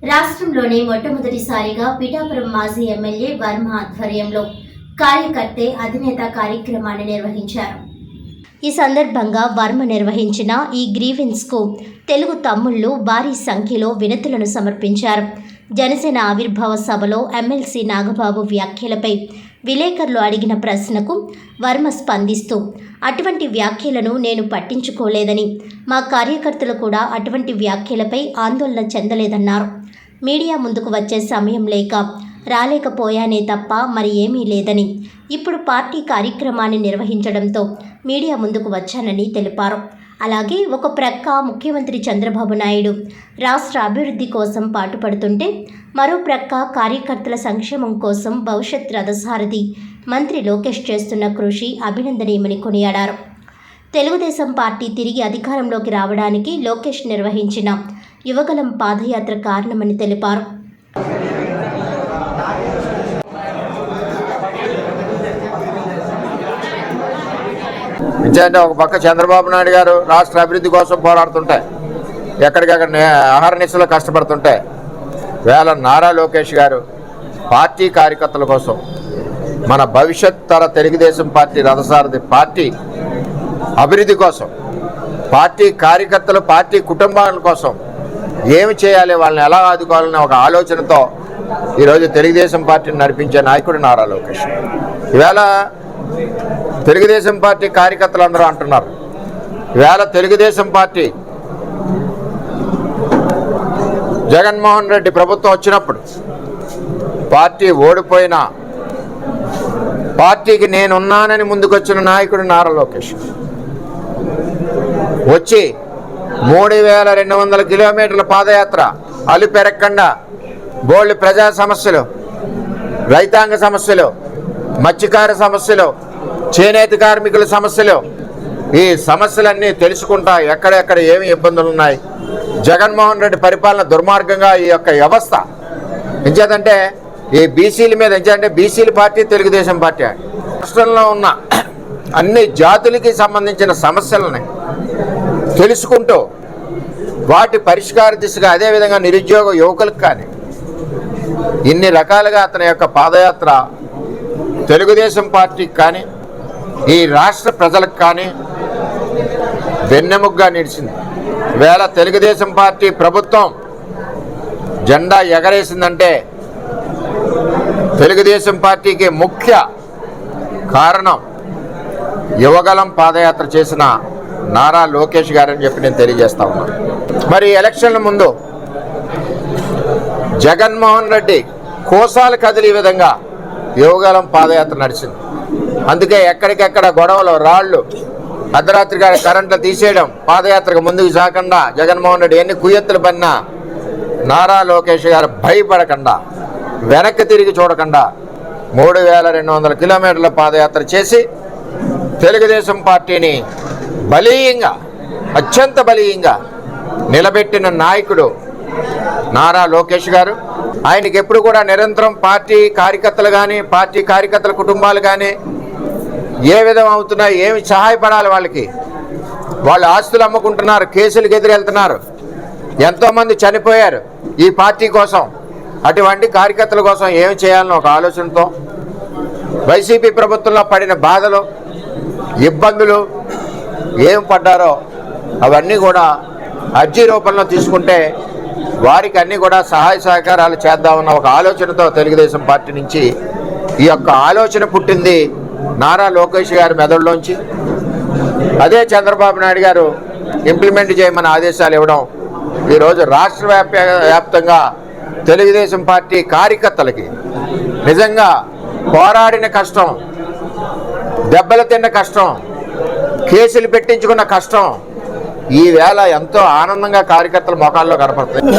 రాష్ట్రంలోనే మొట్టమొదటిసారిగా పిఠాపురం మాజీ ఎమ్మెల్యే వర్మ ఆధ్వర్యంలో కార్యకర్తే అధినేత కార్యక్రమాన్ని నిర్వహించారు. ఈ సందర్భంగా వర్మ నిర్వహించిన ఈ గ్రీవెన్స్కు తెలుగు తమ్ముళ్లు భారీ సంఖ్యలో వినతులను సమర్పించారు. జనసేన ఆవిర్భావ సభలో ఎమ్మెల్సీ నాగబాబు వ్యాఖ్యలపై విలేకరులు అడిగిన ప్రశ్నకు వర్మ స్పందిస్తూ, అటువంటి వ్యాఖ్యలను నేను పట్టించుకోలేదని, మా కార్యకర్తలు కూడా అటువంటి వ్యాఖ్యలపై ఆందోళన చెందలేదన్నారు. మీడియా ముందుకు వచ్చే సమయం లేక రాలేకపోయానే తప్ప మరి ఏమీ లేదని, ఇప్పుడు పార్టీ కార్యక్రమాన్ని నిర్వహించడంతో మీడియా ముందుకు వచ్చానని తెలిపారు. అలాగే ఒక ప్రక్క ముఖ్యమంత్రి చంద్రబాబు నాయుడు రాష్ట్ర అభివృద్ధి కోసం పాటుపడుతుంటే, మరో ప్రక్క కార్యకర్తల సంక్షేమం కోసం భవిష్యత్ రథసారథి మంత్రి లోకేష్ చేస్తున్న కృషి అభినందనీయమని కొనియాడారు. తెలుగుదేశం పార్టీ తిరిగి అధికారంలోకి రావడానికి లోకేష్ నిర్వహించిన యువగలం పాదయాత్ర కారణమని తెలిపారు. అంటే ఒక పక్క చంద్రబాబు నాయుడు గారు రాష్ట్ర అభివృద్ధి కోసం పోరాడుతుంటే, ఎక్కడికక్కడ అహర్నిశలో కష్టపడుతుంటే, వేళ నారా లోకేష్ గారు పార్టీ కార్యకర్తల కోసం, మన భవిష్యత్ తర తెలుగుదేశం పార్టీ రథసారథి పార్టీ అభివృద్ధి కోసం, పార్టీ కార్యకర్తలు పార్టీ కుటుంబాల కోసం ఏమి చేయాలి, వాళ్ళని ఎలా ఆదుకోవాలనే ఒక ఆలోచనతో ఈరోజు తెలుగుదేశం పార్టీని నడిపించే నాయకుడు నారా లోకేష్. ఈవేళ తెలుగుదేశం పార్టీ కార్యకర్తలు అందరూ అంటున్నారు, ఈవేళ తెలుగుదేశం పార్టీ జగన్మోహన్ రెడ్డి ప్రభుత్వం వచ్చినప్పుడు పార్టీ ఓడిపోయినా పార్టీకి నేనున్నానని ముందుకొచ్చిన నాయకుడు నారా లోకేష్. వచ్చి 3200 కిలోమీటర్ల పాదయాత్ర అలుపెరక్కండా బోల్డ్ ప్రజా సమస్యలు, రైతాంగ సమస్యలు, మత్స్యకార సమస్యలు, చేనేత కార్మికుల సమస్యలు, ఈ సమస్యలన్నీ తెలుసుకుంటా ఎక్కడెక్కడ ఏమి ఇబ్బందులు ఉన్నాయి, జగన్మోహన్ రెడ్డి పరిపాలన దుర్మార్గంగా ఈ యొక్క వ్యవస్థ ఎంచేదంటే ఈ బీసీల మీద ఎంచేదంటే బీసీల పార్టీ తెలుగుదేశం పార్టీ రాష్ట్రంలో ఉన్న అన్ని జాతులకి సంబంధించిన సమస్యలని తెలుసుకుంటూ వాటి పరిష్కార దిశగా, అదేవిధంగా నిరుద్యోగ యువకులకు కానీ ఇన్ని రకాలుగా అతని యొక్క పాదయాత్ర తెలుగుదేశం పార్టీకి కానీ ఈ రాష్ట్ర ప్రజలకు కానీ వెన్నెముగ్గా నిలిచింది. వేళ తెలుగుదేశం పార్టీ ప్రభుత్వం జెండా ఎగరేసిందంటే తెలుగుదేశం పార్టీకి ముఖ్య కారణం యువగలం పాదయాత్ర చేసిన నారా లోకేష్ గారని చెప్పి నేను తెలియజేస్తా ఉన్నాను. మరి ఎలక్షన్ల ముందు జగన్మోహన్ రెడ్డి కోసాలు కదిలి విధంగా యువగలం పాదయాత్ర నడిచింది. అందుకే ఎక్కడికెక్కడ గొడవలు, రాళ్లు, అర్ధరాత్రి కరెంట్లు తీసేయడం, పాదయాత్రకు ముందుకు సాగకుండా జగన్మోహన్ రెడ్డి ఎన్ని కుయ్యెత్తులు పన్నా నారా లోకేష్ గారు భయపడకుండా, వెనక్కి తిరిగి చూడకుండా 3200 కిలోమీటర్ల పాదయాత్ర చేసి తెలుగుదేశం పార్టీని బలీయంగా, అత్యంత బలీయంగా నిలబెట్టిన నాయకుడు నారా లోకేష్ గారు. ఆయనకి ఎప్పుడు కూడా నిరంతరం పార్టీ కార్యకర్తలు కానీ, పార్టీ కార్యకర్తల కుటుంబాలు కానీ ఏ విధం అవుతున్నాయి, ఏమి సహాయపడాలి, వాళ్ళకి వాళ్ళ ఆస్తులు అమ్ముకుంటున్నారు, కేసులకు ఎదురెళ్తున్నారు, ఎంతోమంది చనిపోయారు ఈ పార్టీ కోసం. అటువంటి కార్యకర్తల కోసం ఏమి చేయాలని ఒక ఆలోచనతో వైసీపీ ప్రభుత్వంలో పడిన బాధలు, ఇబ్బందులు ఏం పడ్డారో అవన్నీ కూడా అర్జీ రూపంలో తీసుకుంటే వారికి అన్నీ కూడా సహాయ సహకారాలు చేద్దామన్న ఒక ఆలోచనతో తెలుగుదేశం పార్టీ నుంచి ఈ యొక్క ఆలోచన పుట్టింది నారా లోకేష్ గారి మెదడులోంచి. అదే చంద్రబాబు నాయుడు గారు ఇంప్లిమెంట్ చేయమని ఆదేశాలు ఇవ్వడం ఈరోజు రాష్ట్ర వ్యాప్తంగా తెలుగుదేశం పార్టీ కార్యకర్తలకి నిజంగా పోరాడిన కష్టం, దెబ్బలు తిన్న కష్టం, కేసులు పెట్టించుకున్న కష్టం ఈవేళ ఎంతో ఆనందంగా కార్యకర్తల మొఖాల్లో కనపడుతుంది.